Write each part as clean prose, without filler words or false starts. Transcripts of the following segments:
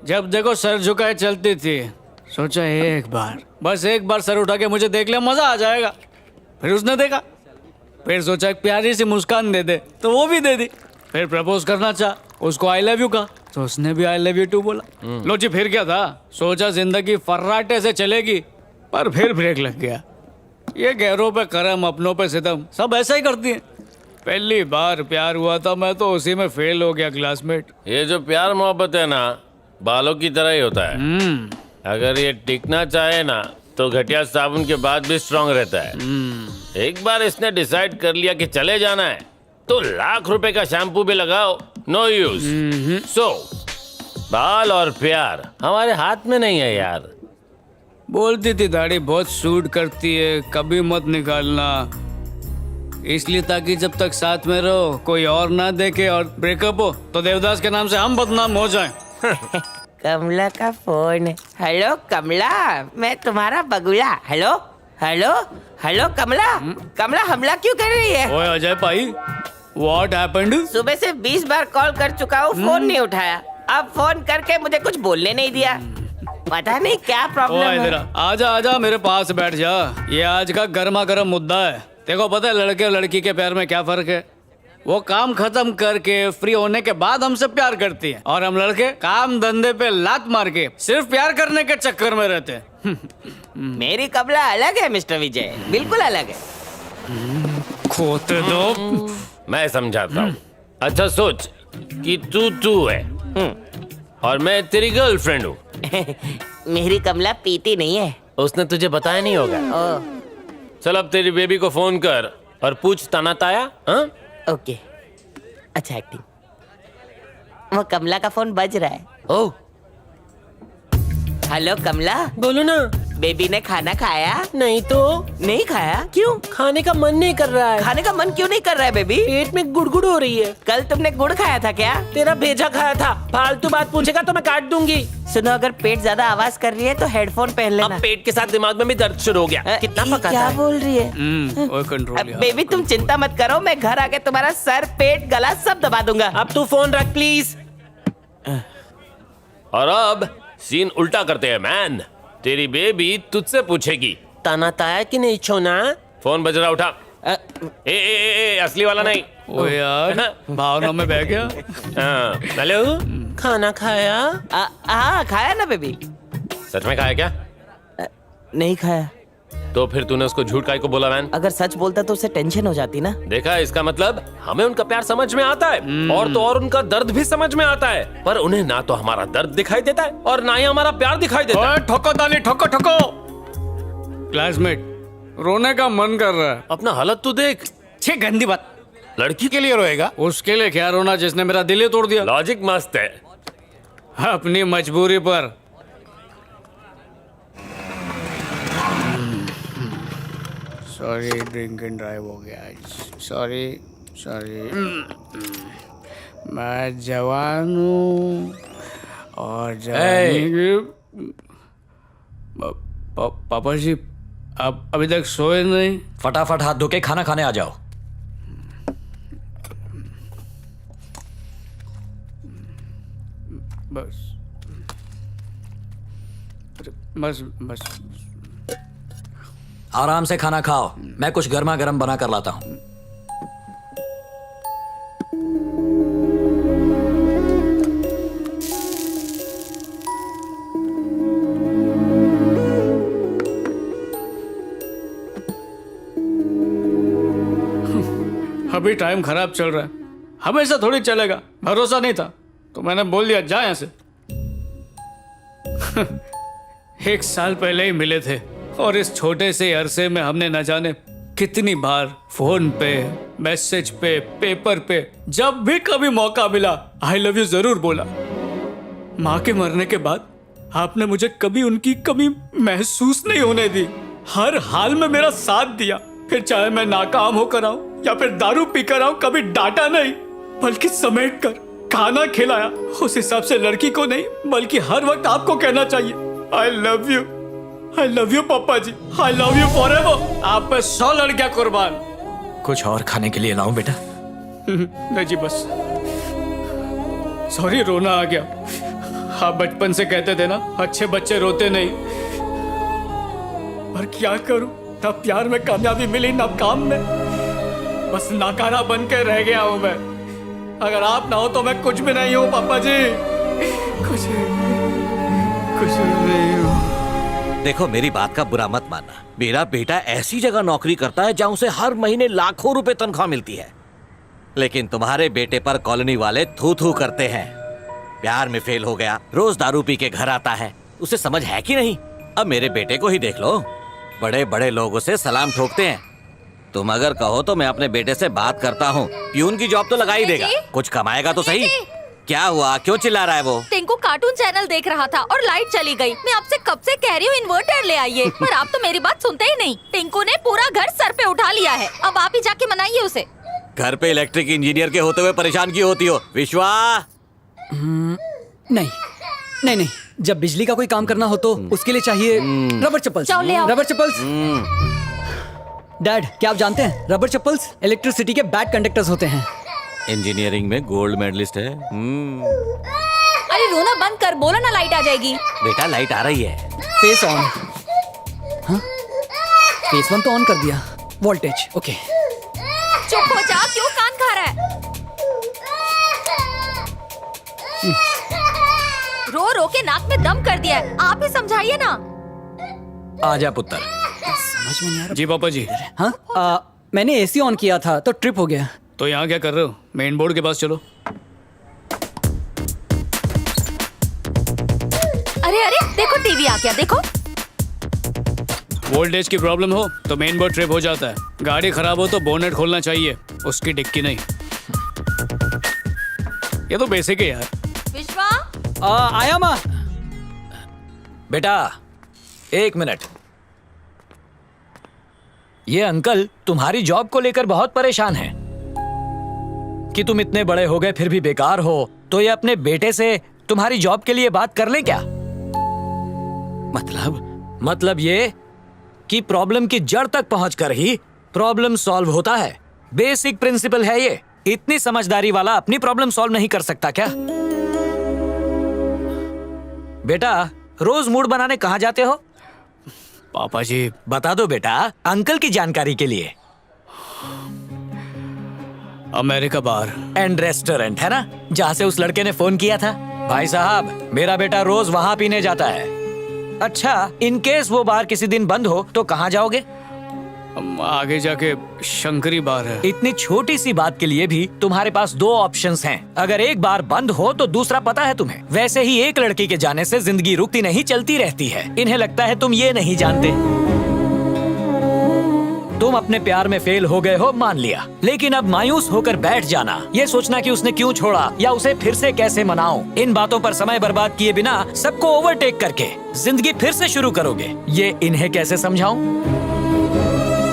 जब देखो सर झुकाए चलती थी, सोचा एक बार, बस एक बार सर उठा के मुझे देख लिया, मजा आ जाएगा। फिर उसने देखा, फिर सोचा एक प्यारी सी मुस्कान दे दे, तो वो भी दे दी। फिर प्रपोज करना चाहा, उसको आई लव यू कहा, तो उसने भी आई लव यू टू बोला। लो जी, फिर क्या था, सोचा जिंदगी फर्राटे से चलेगी, पर फिर ब्रेक लग गया। ये गैरों पे करम, अपनों पे सितम, सब ऐसा ही करती है। पहली बार प्यार हुआ था, मैं तो उसी में फेल हो गया क्लासमेट। ये जो प्यार मोहब्बत है ना, बालों की तरह ही होता है। अगर ये टिकना चाहे ना, तो घटिया साबुन के बाद भी स्ट्रांग रहता है। एक बार इसने डिसाइड कर लिया कि चले जाना है, तो लाख रुपए का शैम्पू भी लगाओ, नो यूज। सो बाल और प्यार हमारे हाथ में नहीं है यार। बोलती थी दाढ़ी बहुत सूट करती है, कभी मत निकालना, इसलिए ताकि जब तक साथ में रहो कोई और ना देखे और ब्रेकअप हो तो देवदास के नाम से हम बदनाम हो जाएं। कमला का फोन। हेलो कमला, मैं तुम्हारा बगुला। हेलो हेलो हेलो कमला। कमला हमला क्यों कर रही है? ओए अजय भाई, व्हाट हैपेंड? सुबह से 20 बार कॉल कर चुका हूँ, फोन नहीं उठाया। अब फोन करके मुझे कुछ बोलने नहीं दिया, पता नहीं क्या प्रॉब्लम है। आजा आजा मेरे पास बैठ जा, ये आज का गर्मा गर्म मुद्दा है। देखो पता है लड़के और लड़की के प्यार में क्या फर्क है? वो काम खत्म करके फ्री होने के बाद हमसे प्यार करती है, और हम लड़के काम धंधे पे लात मार के सिर्फ प्यार करने के चक्कर में रहते हैं। मेरी कमला अलग है मिस्टर विजय, बिल्कुल अलग है। खोते दो, मैं समझाता हूँ। अच्छा सोच कि तू है और मैं तेरी गर्लफ्रेंड हूँ। मेरी कमला पीती नहीं है। उसने तुझे बताया नहीं होगा। चल अब तेरी बेबी को फोन कर और पूछ ताना ताया। हाँ? ओके, अच्छा एक्टिंग। वो कमला का फोन बज रहा है। ओह, हेलो कमला। बोलो ना। बेबी ने खाना खाया? नहीं तो। नहीं खाया? क्यों? खाने का मन नहीं कर रहा है। खाने का मन क्यों नहीं कर रहा है बेबी? पेट में गुड़गुड़ हो रही है। कल तुमने गुड़ खाया था क्या? तेरा भेजा खाया था। फालतू बात पूछेगा तो मैं काट दूंगी। सुनो, अगर पेट ज्यादा आवाज कर रही है तो हेडफोन पहन लेना। अब पेट के साथ दिमाग में भी दर्द शुरू हो गया। कितना पका क्या है? बोल रही है? कंट्रोल। बेबी तुम चिंता मत करो, मैं घर आके तुम्हारा सर, पेट, गला सब दबा दूंगा। अब तू फोन रख प्लीज। और अब सीन उल्टा करते हैं मैन। तेरी बेबी तुझसे पूछेगी ताना ताया कि नहीं छोना। फोन बज रहा, उठा। ए, असली वाला नहीं। ओ यार, भावना में बह गया। हेलो, खाना खाया? हाँ खाया ना बेबी। सच में खाया क्या? नहीं खाया। तो फिर तूने उसको झूठ काहे को बोला मैन? अगर सच बोलता तो उसे टेंशन हो जाती ना। देखा, इसका मतलब हमें उनका प्यार समझ में आता है, और तो और उनका दर्द भी समझ में आता है, पर उन्हें ना तो हमारा दर्द दिखाई देता है और ना ही हमारा प्यार दिखाई देता है। ठोको ताली, ठोको ठोको। क्लासमेट, रोने का मन कर रहा है। अपना हालत तो देख। छे गंदी बात। लड़की के लिए रोएगा? उसके लिए क्या रोना जिसने मेरा दिल ही तोड़ दिया। लॉजिक मस्त है। अपनी मजबूरी पर। सॉरी, ड्रिंक एंड ड्राइव हो गया आज। सॉरी। मैं जवान हूँ और जवानी की। पापा जी, आप अभी तक सोए नहीं? फटाफट हाथ धो के खाना खाने आ जाओ। बस आराम से खाना खाओ, मैं कुछ गर्मा गर्म बना कर लाता हूं। अभी टाइम खराब चल रहा है, हमेशा थोड़ी चलेगा। भरोसा नहीं था तो मैंने बोल दिया जा यहाँ से। 1 साल पहले ही मिले थे और इस छोटे से अरसे में हमने न जाने कितनी बार फोन पे, मैसेज पे, पेपर पे, जब भी कभी मौका मिला आई लव यू जरूर बोला। माँ के मरने के बाद आपने मुझे कभी उनकी कमी महसूस नहीं होने दी। हर हाल में मेरा साथ दिया, फिर चाहे मैं नाकाम होकर आऊं या फिर दारू पीकर आऊं, कभी डांटा नहीं बल्कि समेट कर खाना खिलाया। उस हिसाब से लड़की को नहीं बल्कि हर वक्त आपको कहना चाहिए I love you. I love you पापा जी, आई लव यू फॉरएवर। आप पे 100 लड़कियां कुर्बान। कुछ और खाने के लिए लाऊं बेटा? नहीं जी, बस सॉरी, रोना आ गया। आप बचपन से कहते थे ना, अच्छे बच्चे रोते नहीं। पर क्या करूं, ना प्यार में कामयाबी मिली ना काम में, बस नाकारा बन के रह गया हूं मैं। अगर आप ना हो तो मैं कुछ भी नहीं हूं पापा जी, कुछ भी नहीं हूं। देखो, मेरी बात का बुरा मत मानना। मेरा बेटा ऐसी जगह नौकरी करता है जहां उसे हर महीने लाखों रुपए तनख्वाह मिलती है, लेकिन तुम्हारे बेटे पर कॉलोनी वाले थू थू करते हैं। प्यार में फेल हो गया, रोज दारू पी के घर आता है। उसे समझ है कि नहीं? अब मेरे बेटे को ही देख लो, बड़े बड़े लोगों से सलाम ठोकते हैं। तुम अगर कहो तो मैं अपने बेटे से बात करता हूँ। प्यून की जॉब तो लगा ही देगा, कुछ कमाएगा तो सही। क्या हुआ, क्यों चिल्ला रहा है वो? टिंकू कार्टून चैनल देख रहा था और लाइट चली गई। मैं आपसे कब से कह रही हूँ इन्वर्टर ले आइए, पर आप तो मेरी बात सुनते ही नहीं। टिंकू ने पूरा घर सर पे उठा लिया है, अब आप ही जाके मनाइए उसे। घर पे इलेक्ट्रिक इंजीनियर के होते हुए परेशान क्यों होती हो विश्वा? नहीं नहीं नहीं, जब बिजली का कोई काम करना हो तो उसके लिए चाहिए रबर चप्पल्स। जाओ ले आओ। रबर चप्पल्स। डैड, क्या आप जानते हैं रबर चप्पल्स इलेक्ट्रिसिटी के बैड कंडक्टर्स होते हैं। इंजीनियरिंग में गोल्ड मेडलिस्ट है। अरे रोना बंद कर, बोलो ना लाइट आ जाएगी। बेटा लाइट आ रही है। Face on. हाँ, फेस वन तो ऑन कर दिया। Voltage okay. चुप हो जा, क्यों कान खा रहा है? रो रो के नाक में दम कर दिया है, आप ही समझाइए ना। आजा पुत्र। समझ में नहीं आ रहा। जी पापा जी। हाँ, मैंने एसी ऑन किया था तो ट्रिप हो गया। तो यहाँ क्या कर रहे हो? मेन बोर्ड के पास चलो। अरे अरे देखो, टीवी आ गया, देखो। वोल्टेज की प्रॉब्लम हो तो मेन बोर्ड ट्रिप हो जाता है। गाड़ी खराब हो तो बोनेट खोलना चाहिए, उसकी डिक्की नहीं। ये तो बेसिक है यार। विश्वा, आया माँ। बेटा, एक मिनट। ये अंकल तुम्हारी जॉब को लेकर बहुत परेशान हैं कि तुम इतने बड़े हो गए फिर भी बेकार हो। तो ये अपने बेटे से तुम्हारी जॉब के लिए बात कर लें क्या? मतलब ये कि प्रॉब्लम की जड़ तक पहुंचकर ही प्रॉब्लम सॉल्व होता है। बेसिक प्रिंसिपल है ये। इतनी समझदारी वाला अपनी प्रॉब्लम सॉल्व नहीं कर सकता क्या? बेटा, रोज मूड बनाने कहाँ जाते हो? पापा जी, बता दो बेटा, अंकल की जानकारी के लिए। अमेरिका बार एंड रेस्टोरेंट है ना, जहाँ से उस लड़के ने फोन किया था। भाई साहब, मेरा बेटा रोज वहाँ पीने जाता है। अच्छा, इन केस वो बार किसी दिन बंद हो तो कहाँ जाओगे? आगे जाके शंकरी बार है। इतनी छोटी सी बात के लिए भी तुम्हारे पास दो ऑप्शंस हैं। अगर एक बार बंद हो तो दूसरा पता है तुम्हें। वैसे ही एक लड़की के जाने से जिंदगी रुकती नहीं, चलती रहती है। इन्हें लगता है तुम ये नहीं जानते। तुम अपने प्यार में फेल हो गए हो, मान लिया, लेकिन अब मायूस होकर बैठ जाना, ये सोचना कि उसने क्यों छोड़ा या उसे फिर से कैसे मनाऊं, इन बातों पर समय बर्बाद किए बिना सबको ओवरटेक करके जिंदगी फिर से शुरू करोगे, ये इन्हें कैसे समझाऊं?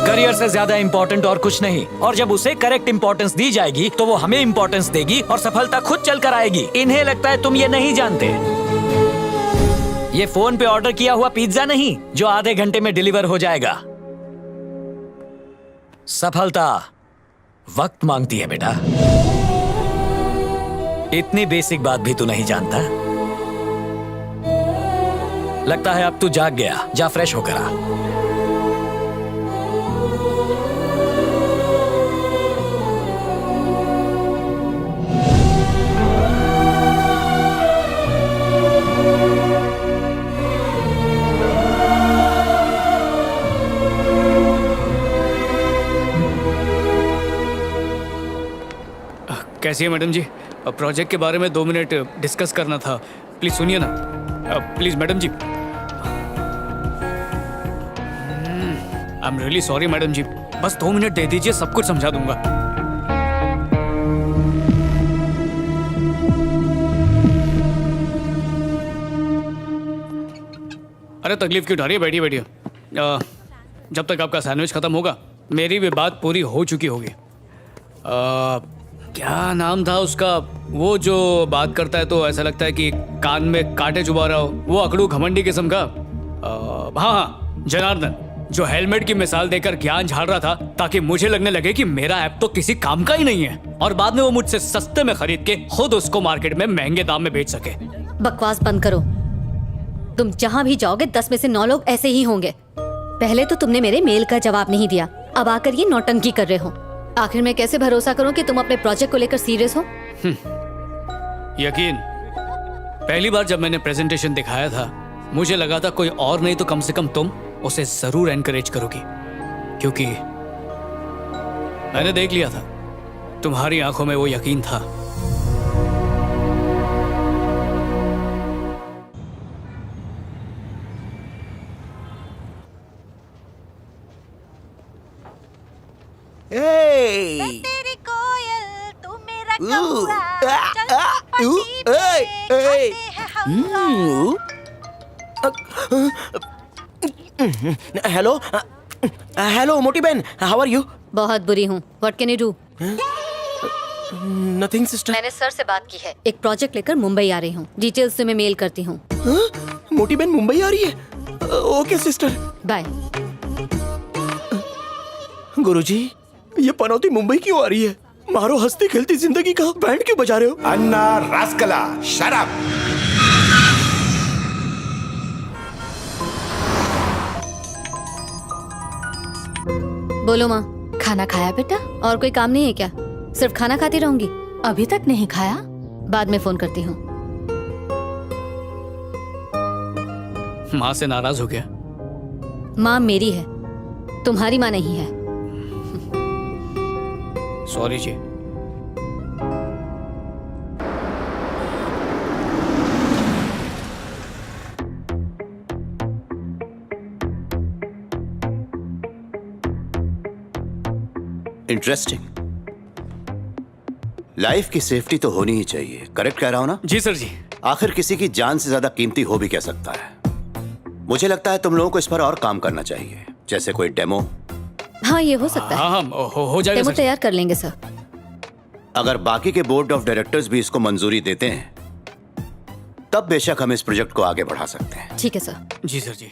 करियर से ज्यादा इंपॉर्टेंट और कुछ नहीं, और जब उसे करेक्ट इंपॉर्टेंस दी जाएगी तो वो हमें इंपॉर्टेंस देगी और सफलता खुद चल कर आएगी। इन्हें लगता है तुम ये नहीं जानते। ये फोन पे ऑर्डर किया हुआ पिज्जा नहीं जो आधे घंटे में डिलीवर हो जाएगा। सफलता वक्त मांगती है बेटा। इतनी बेसिक बात भी तू नहीं जानता। लगता है अब तू जाग गया। जा फ्रेश होकर आ। कैसी है मैडम जी? प्रोजेक्ट के बारे में 2 मिनट डिस्कस करना था, प्लीज सुनिए ना। Please madam ji. I am really sorry madam ji, बस 2 मिनट दे दीजिए, सब कुछ समझा दूंगा। अरे तकलीफ क्यों उठा रही है? बैठिए बैठिए। जब तक आपका सैंडविच खत्म होगा मेरी भी बात पूरी हो चुकी होगी। क्या नाम था उसका, वो जो बात करता है तो ऐसा लगता है कि कान में कांटे चुभा रहा हो, वो अकड़ू घमंडी किस्म का। हाँ हाँ, जनार्दन। जो हेलमेट की मिसाल देकर ज्ञान झाड़ रहा था ताकि मुझे लगने लगे कि मेरा ऐप तो किसी काम का ही नहीं है, और बाद में वो मुझसे सस्ते में खरीद के खुद उसको मार्केट में महंगे दाम में बेच सके। बकवास बंद करो। तुम जहाँ भी जाओगे 10 में से 9 लोग ऐसे ही होंगे। पहले तो तुमने मेरे मेल का जवाब नहीं दिया, अब आकर ये नौटंकी कर रहे हो। आखिर मैं कैसे भरोसा करूं कि तुम अपने प्रोजेक्ट को लेकर सीरियस हो? यकीन, पहली बार जब मैंने प्रेजेंटेशन दिखाया था मुझे लगा था कोई और नहीं तो कम से कम तुम उसे जरूर एनकरेज करोगी, क्योंकि मैंने देख लिया था तुम्हारी आंखों में वो यकीन था। तेरी कोयल तू मेरा कौआ, चल पट्टी पे आते हैं हम। हेलो हेलो मोटी बहन, हाउ आर यू? बहुत बुरी हूँ। What can you do? Nothing sister. मैंने सर से बात की है, एक प्रोजेक्ट लेकर मुंबई आ रही हूँ। डिटेल्स से मैं मेल करती हूँ। मोटी बहन मुंबई आ रही है? Okay sister, bye. गुरुजी ये पनौती मुंबई क्यों आ रही है? मारो हंसती खेलती जिंदगी का बैंड क्यों बजा रहे हो? अन्ना रास्कला, शट अप। बोलो माँ, खाना खाया बेटा? और कोई काम नहीं है क्या? सिर्फ खाना खाती रहूंगी? अभी तक नहीं खाया? बाद में फोन करती हूँ। माँ से नाराज हो गया? माँ मेरी है, तुम्हारी माँ नहीं है। सॉरी जी। इंटरेस्टिंग। लाइफ की सेफ्टी तो होनी ही चाहिए, करेक्ट कह रहा हूं ना? जी सर जी। आखिर किसी की जान से ज्यादा कीमती हो भी क्या सकता है? मुझे लगता है तुम लोगों को इस पर और काम करना चाहिए, जैसे कोई डेमो। हाँ ये हो सकता है। हाँ हो जाएगा डेमो सर। तैयार कर लेंगे सर। अगर बाकी के बोर्ड ऑफ डायरेक्टर्स भी इसको मंजूरी देते हैं तब बेशक हम इस प्रोजेक्ट को आगे बढ़ा सकते हैं। ठीक है सर। जी सर जी।